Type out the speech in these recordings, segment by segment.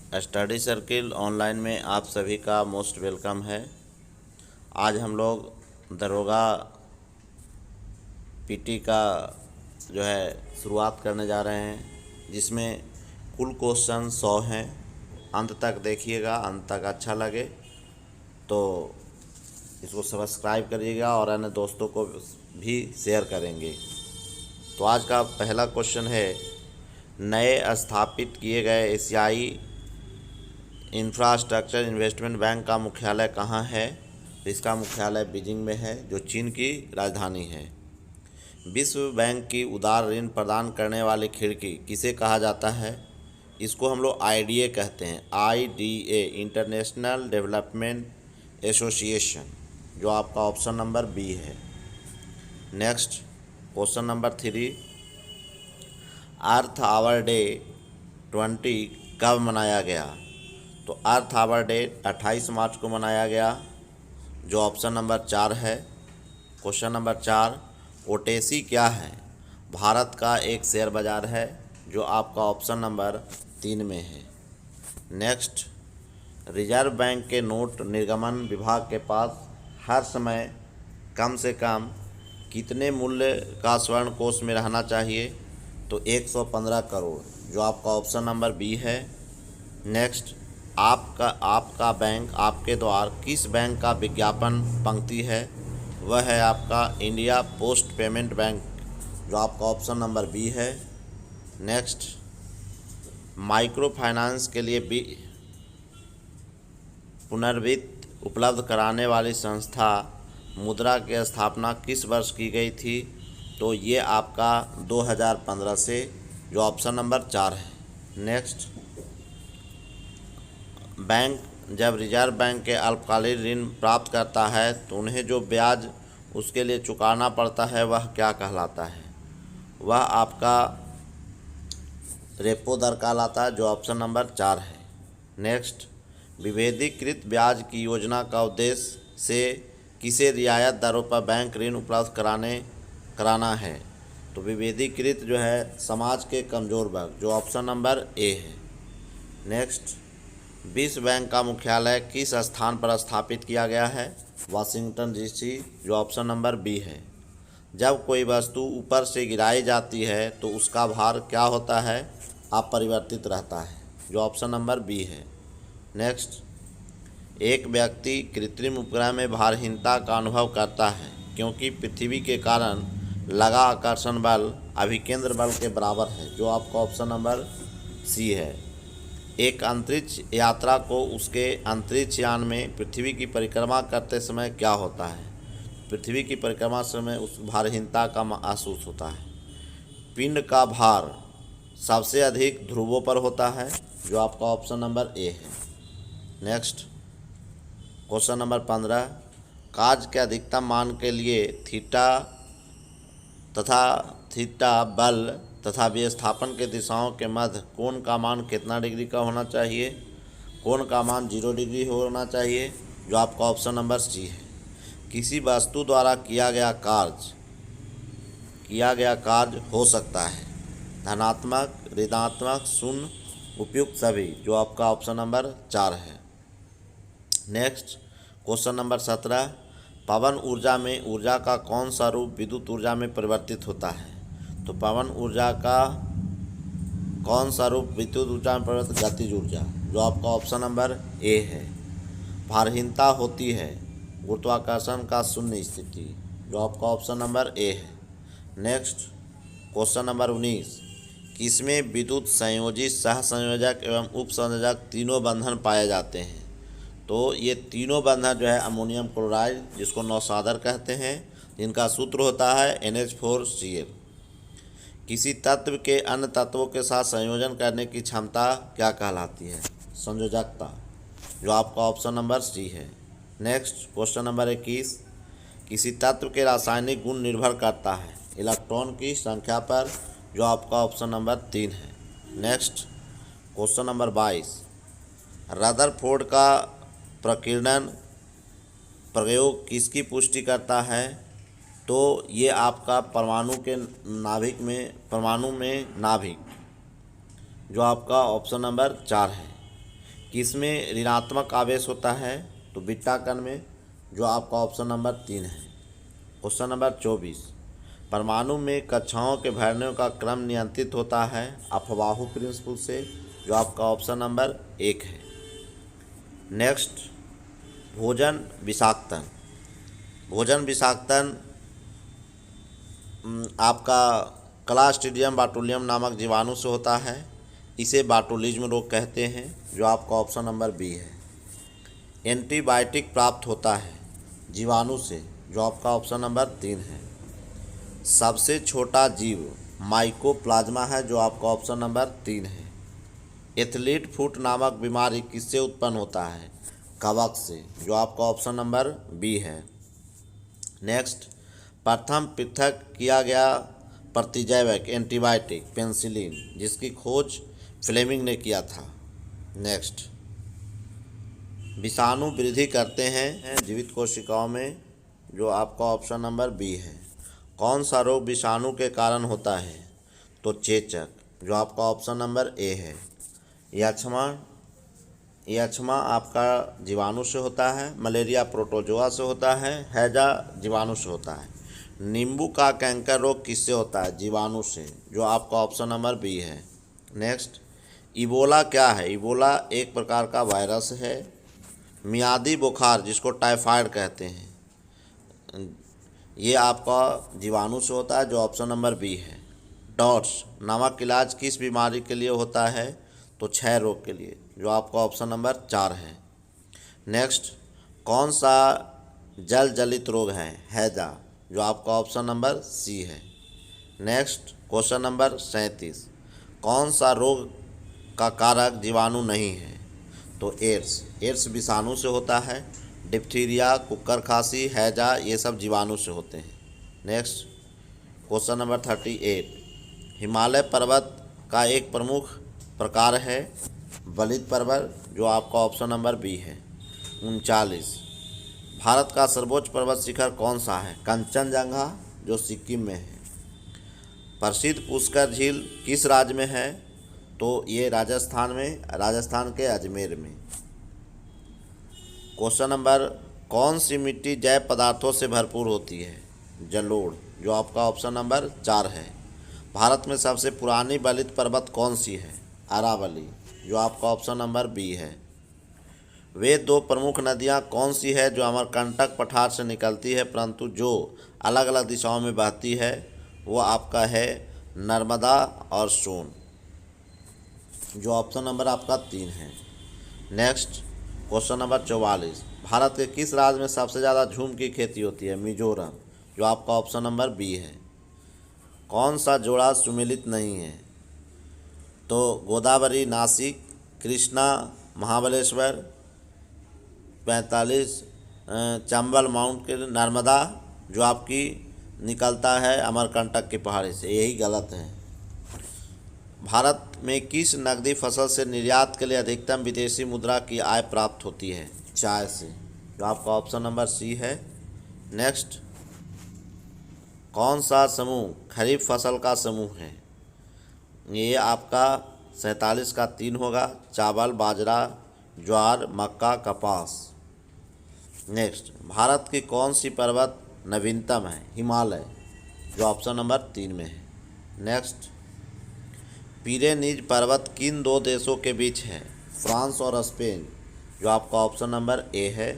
Study circle online में आप सभी का मोस्ट वेलकम है। आज हम लोग दरोगा पीटी का जो है शुरुआत करने जा रहे हैं, जिसमें कुल क्वेश्चन 100 हैं। अंत तक देखिएगा, अंत तक अच्छा लगे तो इसको सब्सक्राइब करिएगा और अन्य दोस्तों को भी शेयर करेंगे। तो आज का पहला क्वेश्चन है, नए स्थापित किए गए एशियाई इंफ्रास्ट्रक्चर इन्वेस्टमेंट बैंक का मुख्यालय कहाँ है? इसका मुख्यालय बीजिंग में है, जो चीन की राजधानी है। विश्व बैंक की उदार ऋण प्रदान करने वाली खिड़की किसे कहा जाता है? इसको हम लोग आईडीए कहते हैं, आईडीए, इंटरनेशनल डेवलपमेंट एसोसिएशन, जो आपका ऑप्शन नंबर बी है। Next question number 3, earth hour day 20 कब मनाया गया? तो अर्थ आवर डे 28 मार्च को मनाया गया, जो ऑप्शन नंबर 4 है। क्वेश्चन नंबर 4, ओटेसी क्या है? भारत का एक शेयर बाजार है, जो आपका ऑप्शन नंबर 3 में है। नेक्स्ट, रिजर्व बैंक के नोट निर्गमन विभाग के पास हर समय कम से कम कितने मूल्य का स्वर्ण कोष में रहना चाहिए? तो 115 करोड़, जो आपका ऑप्शन नंबर बी है। नेक्स्ट, आपका बैंक आपके द्वार किस बैंक का विज्ञापन पंक्ति है? वह है आपका इंडिया पोस्ट पेमेंट बैंक, जो आपका ऑप्शन नंबर बी है। नेक्स्ट, माइक्रो फाइनेंस के लिए पुनर्वित्त उपलब्ध कराने वाली संस्था मुद्रा की स्थापना किस वर्ष की गई थी? तो ये आपका 2015 से, जो ऑप्शन नंबर 4 है। नेक्स्ट, बैंक जब रिजर्व बैंक के अल्पकालीन ऋण प्राप्त करता है तो उन्हें जो ब्याज उसके लिए चुकाना पड़ता है वह क्या कहलाता है? वह आपका रेपो दर कहलाता है, जो ऑप्शन नंबर 4 है। नेक्स्ट, विभेदीकृत ब्याज की योजना का उद्देश्य से किसे रियायत दरों पर बैंक ऋण उपलब्ध कराना है? तो विभेदीकृत जो है समाज के कमज़ोर वर्ग, जो ऑप्शन नंबर ए है। नेक्स्ट, विश्व बैंक का मुख्यालय किस स्थान पर स्थापित किया गया है? वाशिंगटन डीसी, जो ऑप्शन नंबर बी है। जब कोई वस्तु ऊपर से गिराई जाती है तो उसका भार क्या होता है? अपरिवर्तित रहता है, जो ऑप्शन नंबर बी है। नेक्स्ट, एक व्यक्ति कृत्रिम उपग्रह में भारहीनता का अनुभव करता है क्योंकि पृथ्वी के कारण लगा आकर्षण बल अभिकेंद्र बल के बराबर है, जो आपका ऑप्शन नंबर सी है। एक अंतरिक्ष यात्रा को उसके अंतरिक्ष यान में पृथ्वी की परिक्रमा करते समय क्या होता है? पृथ्वी की परिक्रमा समय उस भारहीनता का महसूस होता है। पिंड का भार सबसे अधिक ध्रुवों पर होता है, जो आपका ऑप्शन नंबर ए है। नेक्स्ट, क्वेश्चन नंबर 15, काज के अधिकतम मान के लिए थीटा बल तथा विस्थापन के दिशाओं के मध्य कोण का मान कितना डिग्री का होना चाहिए? कोण का मान 0 डिग्री होना चाहिए, जो आपका ऑप्शन नंबर सी है। किसी वस्तु द्वारा किया गया कार्य हो सकता है धनात्मक, ऋणात्मक, शून्य, उपयुक्त सभी, जो आपका ऑप्शन नंबर 4 है। नेक्स्ट, क्वेश्चन नंबर 17, पवन ऊर्जा में ऊर्जा का कौन सा रूप विद्युत ऊर्जा में परिवर्तित होता है? तो पवन ऊर्जा का कौन सा रूप विद्युत ऊर्जा में परिवर्तित? गतिज ऊर्जा, जो आपका ऑप्शन नंबर ए है। भारहीनता होती है गुरुत्वाकर्षण का शून्य स्थिति, जो आपका ऑप्शन नंबर ए है। नेक्स्ट, क्वेश्चन नंबर 19, किसमें विद्युत संयोजी, सहसंयोजक एवं उपसंयोजक तीनों बंधन पाए जाते हैं? तो ये तीनों बंधन जो है अमोनियम क्लोराइड, जिसको नौसादर कहते हैं, जिनका सूत्र होता है NH4Cl। किसी तत्व के अन्य तत्वों के साथ संयोजन करने की क्षमता क्या कहलाती है? संयोजकता, जो आपका ऑप्शन नंबर सी है। नेक्स्ट, क्वेश्चन नंबर 21, किसी तत्व के रासायनिक गुण निर्भर करता है इलेक्ट्रॉन की संख्या पर, जो आपका ऑप्शन नंबर 3 है। नेक्स्ट, क्वेश्चन नंबर 22, रदरफोर्ड का प्रकीर्णन प्रयोग किसकी पुष्टि करता है? तो ये आपका परमाणु में नाभिक, जो आपका ऑप्शन नंबर 4 है। किसमें ऋणात्मक आवेश होता है? तो बीटा कण में, जो आपका ऑप्शन नंबर 3 है। क्वेश्चन नंबर 24, परमाणु में कक्षाओं के भरने का क्रम नियंत्रित होता है अफबाहु प्रिंसिपल से, जो आपका ऑप्शन नंबर 1 है। नेक्स्ट, भोजन विषाक्तन। भोजन विषाक्तन आपका क्लास्ट्रीडियम बाटुलियम नामक जीवाणु से होता है। इसे बाटुलिज्म रोग कहते हैं, जो आपका ऑप्शन नंबर बी है। एंटीबायोटिक प्राप्त होता है जीवाणु से, जो आपका ऑप्शन नंबर 3 है। सबसे छोटा जीव माइकोप्लाज्मा है, जो आपका ऑप्शन नंबर 3 है। एथलीट फुट नामक बीमारी किससे उत्पन्न होता है? कवक से, जो आपका ऑप्शन नंबर बी है। नेक्स्ट, प्रथम पृथक किया गया प्रतिजैविक एंटीबायोटिक पेनिसिलिन, जिसकी खोज फ्लेमिंग ने किया था। नेक्स्ट, विषाणु वृद्धि करते हैं जीवित कोशिकाओं में, जो आपका ऑप्शन नंबर बी है। कौन सा रोग विषाणु के कारण होता है? तो चेचक, जो आपका ऑप्शन नंबर ए है। यक्ष्मा आपका जीवाणु से होता है। मलेरिया प्रोटोजोआ से होता है। हैजा जीवाणु से होता है। नींबू का कैंकर रोग किससे होता है? जीवाणु से, जो आपका ऑप्शन नंबर बी है। नेक्स्ट, इबोला क्या है? इबोला एक प्रकार का वायरस है। मियादी बुखार, जिसको टाइफाइड कहते हैं, ये आपका जीवाणु से होता है, जो ऑप्शन नंबर बी है। डॉट्स नामक इलाज किस बीमारी के लिए होता है? तो क्षय रोग के लिए, जो आपका ऑप्शन नंबर 4 है। नेक्स्ट, कौन सा जल जलित रोग है? हैजा, जो आपका ऑप्शन नंबर सी है। नेक्स्ट, क्वेश्चन नंबर 37, कौन सा रोग का कारक जीवाणु नहीं है? तो एड्स विषाणु से होता है। डिप्थीरिया, कुक्कर खांसी, हैजा, ये सब जीवाणु से होते हैं। नेक्स्ट, क्वेश्चन नंबर 38, हिमालय पर्वत का एक प्रमुख प्रकार है बलित पर्वत, जो आपका ऑप्शन नंबर बी है। 39, भारत का सर्वोच्च पर्वत शिखर कौन सा है? कंचनजंगा, जो सिक्किम में है। प्रसिद्ध पुष्कर झील किस राज्य में है? तो ये राजस्थान में, राजस्थान के अजमेर में। क्वेश्चन नंबर, कौन सी मिट्टी जैव पदार्थों से भरपूर होती है? जलोढ़, जो आपका ऑप्शन नंबर 4 है। भारत में सबसे पुरानी बलित पर्वत कौन सी है? अरावली, जो आपका ऑप्शन नंबर बी है। वे दो प्रमुख नदियां कौन सी है जो अमरकंटक पठार से निकलती है परंतु जो अलग अलग दिशाओं में बहती है? वो आपका है नर्मदा और सोन, जो ऑप्शन नंबर आपका 3 है। नेक्स्ट, क्वेश्चन नंबर 44, भारत के किस राज्य में सबसे ज़्यादा झूम की खेती होती है? मिजोरम, जो आपका ऑप्शन नंबर बी है। कौन सा जोड़ा सुमेलित नहीं है? तो गोदावरी नासिक, कृष्णा महाबलेश्वर, 45 चंबल माउंट के नर्मदा, जो आपकी निकलता है अमरकंटक की पहाड़ी से, यही गलत है। भारत में किस नकदी फसल से निर्यात के लिए अधिकतम विदेशी मुद्रा की आय प्राप्त होती है? चाय से, जो आपका ऑप्शन नंबर सी है। नेक्स्ट, कौन सा समूह खरीफ फसल का समूह है? ये आपका 47 का 3 होगा। चावल, बाजरा, ज्वार, मक्का, कपास। नेक्स्ट, भारत की कौन सी पर्वत नवीनतम है? हिमालय, जो ऑप्शन नंबर 3 में है। नेक्स्ट, पिरेनीज पर्वत किन दो देशों के बीच है? फ्रांस और स्पेन, जो आपका ऑप्शन नंबर ए है।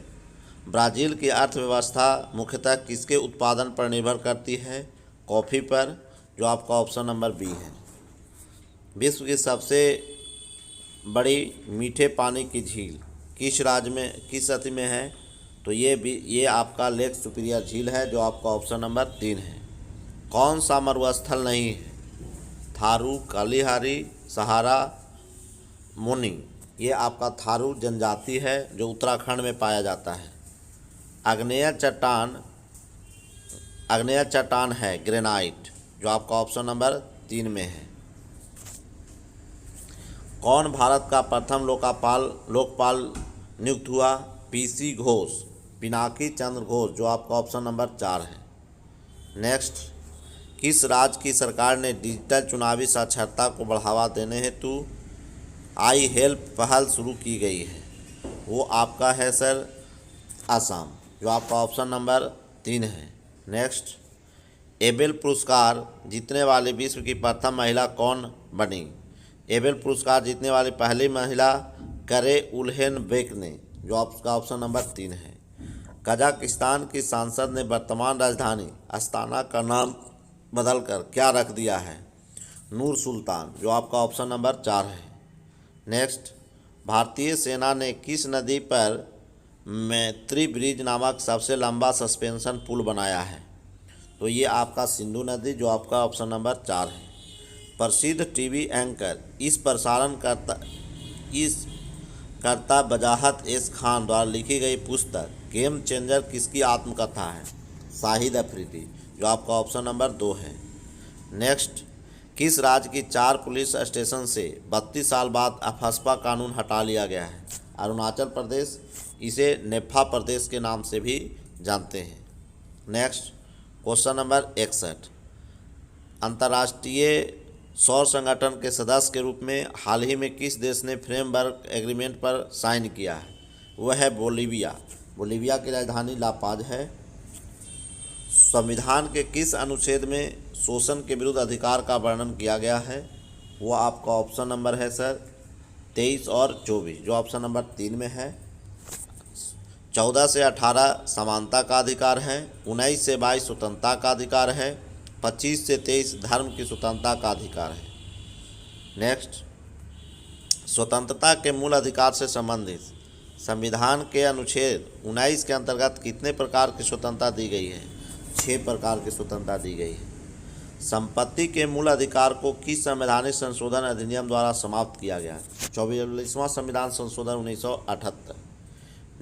ब्राज़ील की अर्थव्यवस्था मुख्यतः किसके उत्पादन पर निर्भर करती है? कॉफ़ी पर, जो आपका ऑप्शन नंबर बी है। विश्व की सबसे बड़ी मीठे पानी की झील किस राज्य में, किस राज्य में है? तो ये आपका लेक सुपीरियर झील है, जो आपका ऑप्शन नंबर 3 है। कौन सा मरुस्थल नहीं है? थारू, कालिहारी, सहारा, मुनी, ये आपका थारू जनजाति है जो उत्तराखंड में पाया जाता है। आग्नेय चट्टान है ग्रेनाइट, जो आपका ऑप्शन नंबर 3 में है। कौन भारत का प्रथम लोकपाल नियुक्त हुआ? पीसी घोष, पिनाकी चंद्र घोष, जो आपका ऑप्शन नंबर 4 है। नेक्स्ट, किस राज्य की सरकार ने डिजिटल चुनावी साक्षरता को बढ़ावा देने हेतु आई हेल्प पहल शुरू की गई है, वो आपका है सर असम, जो आपका ऑप्शन नंबर 3 है। नेक्स्ट, एबेल पुरस्कार जीतने वाली विश्व की प्रथम महिला कौन बनी? एबेल पुरस्कार जीतने वाली पहली महिला करे उल्हेनबेक ने, जो आपका ऑप्शन नंबर 3 है। कजाकिस्तान की सांसद ने वर्तमान राजधानी अस्ताना का नाम बदलकर क्या रख दिया है? नूर सुल्तान, जो आपका ऑप्शन नंबर 4 है। नेक्स्ट, भारतीय सेना ने किस नदी पर मैत्री ब्रिज नामक सबसे लंबा सस्पेंशन पुल बनाया है? तो ये आपका सिंधु नदी, जो आपका ऑप्शन नंबर 4 है। प्रसिद्ध टीवी एंकर इस कर्ता वजाहत एस खान द्वारा लिखी गई पुस्तक गेम चेंजर किसकी आत्मकथा है? शाहिद अफरीदी, जो आपका ऑप्शन नंबर 2 है। नेक्स्ट, किस राज्य की 4 पुलिस स्टेशन से 32 साल बाद अफस्पा कानून हटा लिया गया है? अरुणाचल प्रदेश, इसे नेफा प्रदेश के नाम से भी जानते हैं। नेक्स्ट, क्वेश्चन नंबर 61, अंतर्राष्ट्रीय सौर संगठन के सदस्य के रूप में हाल ही में किस देश ने फ्रेमवर्क एग्रीमेंट पर साइन किया है? वह है बोलीविया। बोलीविया की राजधानी ला पाज है। संविधान के किस अनुच्छेद में शोषण के विरुद्ध अधिकार का वर्णन किया गया है? वो आपका ऑप्शन नंबर है सर 23 और 24, जो ऑप्शन नंबर 3 में है। 14 से 18 समानता का अधिकार है। 19 से 22 स्वतंत्रता का अधिकार है। 25 से 23 धर्म की स्वतंत्रता का अधिकार है। नेक्स्ट, स्वतंत्रता के मूल अधिकार से संबंधित संविधान के अनुच्छेद 19 के अंतर्गत कितने प्रकार की स्वतंत्रता दी गई है? 6 प्रकार की स्वतंत्रता दी गई है। संपत्ति के मूल अधिकार को किस संवैधानिक संशोधन अधिनियम द्वारा समाप्त किया गया? 44वां संविधान संशोधन 1978।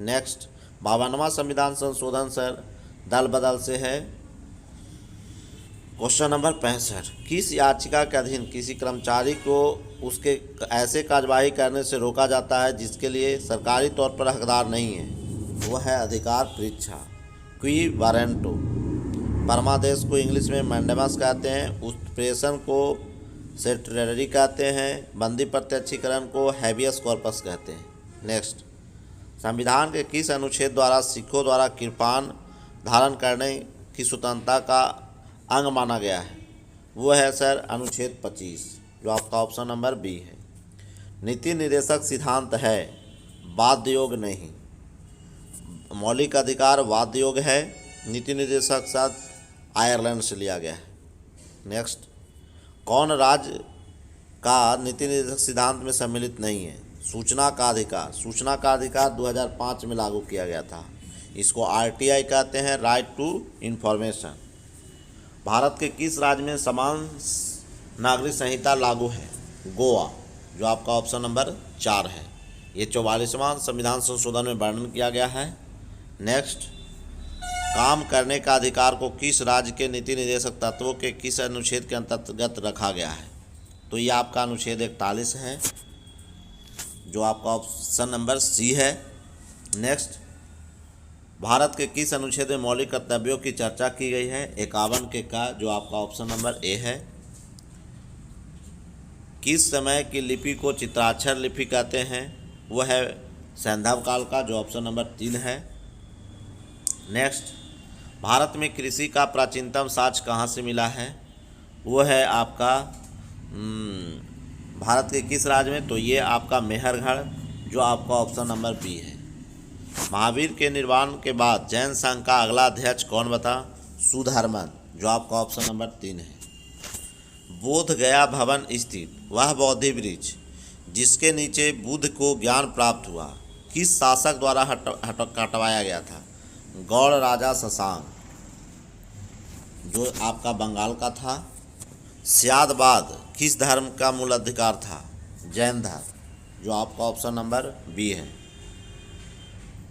नेक्स्ट, 52वां संविधान संशोधन सर दल बदल से है। क्वेश्चन नंबर 65, किस याचिका के अधीन किसी कर्मचारी को उसके ऐसे कार्यवाही करने से रोका जाता है जिसके लिए सरकारी तौर पर हकदार नहीं है? वह है अधिकार परीक्षा, क्वी वारंटो। परमादेश को इंग्लिश में मैंडेमस कहते हैं। उत्प्रेषण को सेट्रेटरी कहते हैं। बंदी प्रत्यक्षीकरण को हैबियस कॉर्पस कहते हैं। नेक्स्ट, संविधान के किस अनुच्छेद द्वारा सिखों द्वारा कृपाण धारण करने की स्वतंत्रता का अंग माना गया है? वो है सर अनुच्छेद 25, जो आपका ऑप्शन नंबर बी है। नीति निर्देशक सिद्धांत है, बाध्य योग नहीं। मौलिक अधिकार बाध्य योग है। नीति निर्देशक शब्द आयरलैंड से लिया गया है। नेक्स्ट, कौन राज्य का नीति निर्देशक सिद्धांत में सम्मिलित नहीं है? सूचना का अधिकार। सूचना का अधिकार 2005 में लागू किया गया था। इसको RTI कहते हैं, राइट टू इन्फॉर्मेशन। भारत के किस राज्य में समान नागरिक संहिता लागू है? गोवा, जो आपका ऑप्शन नंबर 4 है। ये 44वां संविधान संशोधन में वर्णन किया गया है। नेक्स्ट, काम करने का अधिकार को किस राज्य के नीति निर्देशक तत्वों के किस अनुच्छेद के अंतर्गत रखा गया है? तो ये आपका अनुच्छेद 41 है, जो आपका ऑप्शन नंबर सी है। नेक्स्ट, भारत के किस अनुच्छेद में मौलिक कर्तव्यों की चर्चा की गई है? 51 के का, जो आपका ऑप्शन नंबर ए है। किस समय की लिपि को चित्राक्षर लिपि कहते हैं? वह है सैंधव काल का, जो ऑप्शन नंबर 3 है। नेक्स्ट, भारत में कृषि का प्राचीनतम साक्ष्य कहाँ से मिला है? वह है आपका भारत के किस राज्य में? तो ये आपका मेहरगढ़, जो आपका ऑप्शन नंबर बी है। महावीर के निर्वाण के बाद जैन संघ का अगला अध्यक्ष कौन बता? सुधर्मन, जो आपका ऑप्शन नंबर 3 है। बोध गया भवन स्थित वह बौद्धि वृक्ष जिसके नीचे बुद्ध को ज्ञान प्राप्त हुआ किस शासक द्वारा हटवाया गया था? गौड़ राजा शशांक, जो आपका बंगाल का था। स्यादबाद किस धर्म का मूल अधिकार था? जैन धर्म, जो आपका ऑप्शन नंबर बी है।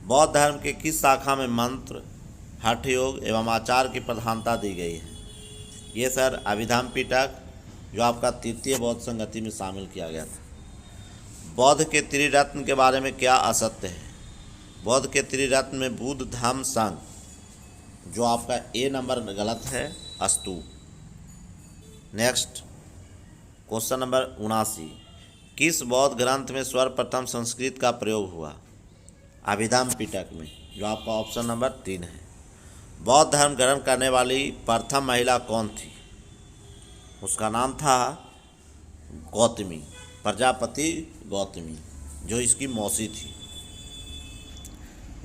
बौद्ध धर्म के किस शाखा में मंत्र, हठ योग एवं आचार की प्रधानता दी गई है? ये सर अभिधम्म पिटक, जो आपका तृतीय बौद्ध संगति में शामिल किया गया था। बौद्ध के त्रिरत्न के बारे में क्या असत्य है? बौद्ध के त्रिरत्न में बुद्ध धम्म संघ, जो आपका ए नंबर गलत है, स्तूप। नेक्स्ट, क्वेश्चन नंबर 79, किस बौद्ध ग्रंथ में सर्वप्रथम संस्कृत का प्रयोग हुआ? अभिधम्म पिटक में, जो आपका ऑप्शन नंबर 3 है। बौद्ध धर्म ग्रहण करने वाली प्रथम महिला कौन थी? उसका नाम था गौतमी, प्रजापति गौतमी, जो इसकी मौसी थी।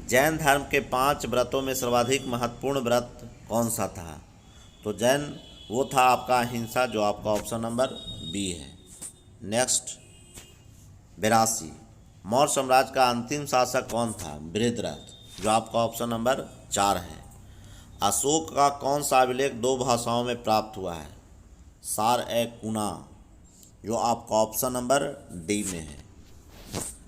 जैन धर्म के 5 व्रतों में सर्वाधिक महत्वपूर्ण व्रत कौन सा था? तो जैन वो था आपका अहिंसा, जो आपका ऑप्शन नंबर बी है। नेक्स्ट 82, मौर्य साम्राज्य का अंतिम शासक कौन था? बृहद्रथ, जो आपका ऑप्शन नंबर 4 है। अशोक का कौन सा अभिलेख 2 भाषाओं में प्राप्त हुआ है? सार-ए-कुना, जो आपका ऑप्शन नंबर डी में है।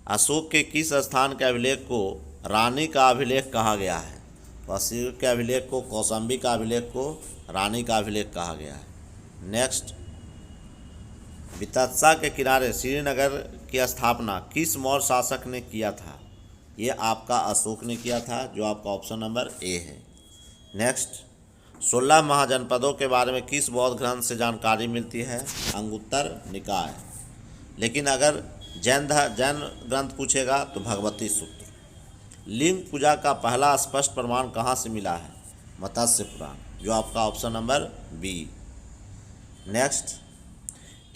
अशोक के किस स्थान के अभिलेख को रानी का अभिलेख कहा गया है? तो अशोक के अभिलेख को, कौशाम्बी का अभिलेख को रानी का अभिलेख कहा गया है। नेक्स्ट, वितस्ता के किनारे श्रीनगर की स्थापना किस मौर्य शासक ने किया था? ये आपका अशोक ने किया था, जो आपका ऑप्शन नंबर ए है। नेक्स्ट, 16 महाजनपदों के बारे में किस बौद्ध ग्रंथ से जानकारी मिलती है? अंगुत्तर निकाय। लेकिन अगर जैन ग्रंथ पूछेगा तो भगवती सूत्र। लिंग पूजा का पहला स्पष्ट प्रमाण कहाँ से मिला है? मत्स्य पुराण, जो आपका option number B. Next,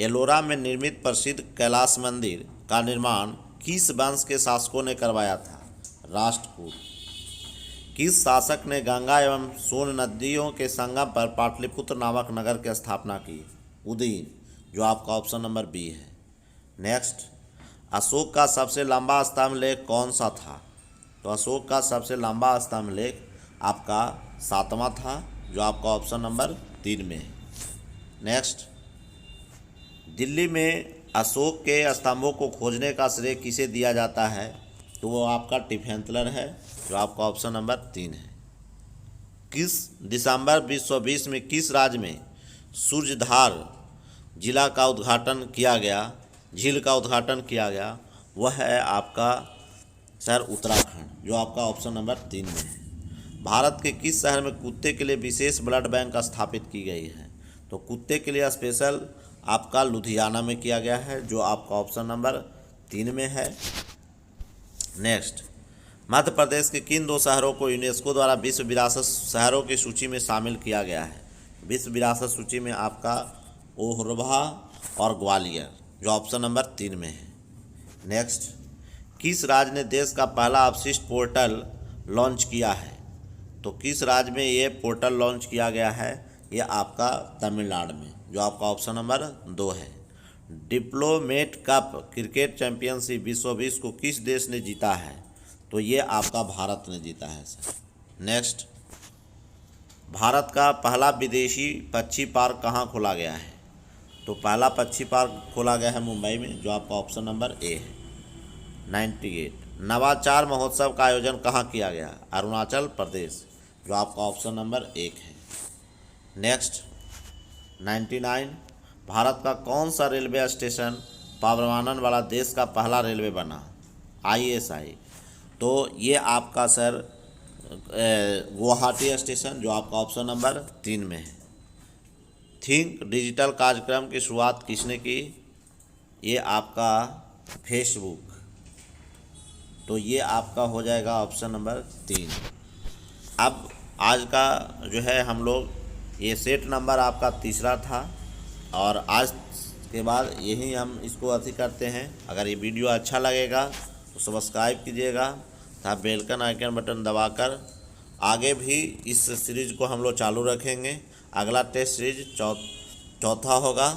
Ellora में निर्मित प्रसिद्ध कैलाश मंदिर का निर्माण किस वंश के शासकों ने करवाया था? राष्ट्रकूट। किस शासक ने गंगा एवं सोन नदियों के संगम पर पाटलिपुत्र नामक नगर की स्थापना की? उदयन, जो आपका ऑप्शन नंबर बी है। नेक्स्ट, अशोक का सबसे लंबा स्तंभ लेख कौन सा था? तो अशोक का सबसे लंबा स्तंभ लेख आपका 7वां था, जो आपका ऑप्शन नंबर 3 में है। नेक्स्ट, दिल्ली में अशोक के स्तंभों को खोजने का श्रेय किसे दिया जाता है? तो वो आपका टिफेंतलर है, जो आपका ऑप्शन नंबर 3 है। किस दिसंबर 2020 में किस राज्य में सूर्यधार जिला का उद्घाटन किया गया, झील का उद्घाटन किया गया? वह है आपका शहर उत्तराखंड, जो आपका ऑप्शन नंबर 3 में है। भारत के किस शहर में कुत्ते के लिए विशेष ब्लड बैंक स्थापित की गई है? तो कुत्ते के लिए स्पेशल आपका लुधियाना में किया गया है, जो आपका ऑप्शन नंबर 3 में है। नेक्स्ट, मध्य प्रदेश के किन 2 शहरों को यूनेस्को द्वारा विश्व विरासत शहरों की सूची में शामिल किया गया है? विश्व विरासत सूची में आपका ओहरभा और ग्वालियर, जो ऑप्शन नंबर 3 में है। नेक्स्ट, किस राज्य ने देश का पहला अपशिष्ट पोर्टल लॉन्च किया है? तो किस राज्य में ये पोर्टल लॉन्च किया गया है? ये आपका तमिलनाडु में, जो आपका ऑप्शन नंबर 2 है। डिप्लोमेट कप क्रिकेट चैंपियनशिप 2020 को किस देश ने जीता है? तो ये आपका भारत ने जीता है सर। नेक्स्ट, भारत का पहला विदेशी पक्षी पार्क कहाँ खोला गया है? तो पहला पक्षी पार्क खोला गया है मुंबई में, जो आपका ऑप्शन नंबर ए है। 98, नवाचार महोत्सव का आयोजन कहाँ किया गया? अरुणाचल प्रदेश, जो आपका ऑप्शन नंबर 1 है। नेक्स्ट 99, भारत का कौन सा रेलवे स्टेशन पावरमानन वाला देश का पहला रेलवे बना? ISI, तो ये आपका सर गुवाहाटी स्टेशन, जो आपका ऑप्शन नंबर 3 में है। थिंक डिजिटल कार्यक्रम की शुरुआत किसने की? ये आपका फेसबुक, तो ये आपका हो जाएगा ऑप्शन नंबर 3। अब आज का जो है हम लोग ये सेट नंबर आपका तीसरा था, और आज के बाद यही हम इसको अति करते हैं। अगर ये वीडियो अच्छा लगेगा तो सब्सक्राइब कीजिएगा तथा बेलकन आइकन बटन दबाकर आगे भी इस सीरीज़ को हम लोग चालू रखेंगे। अगला टेस्ट सीरीज चौथा होगा।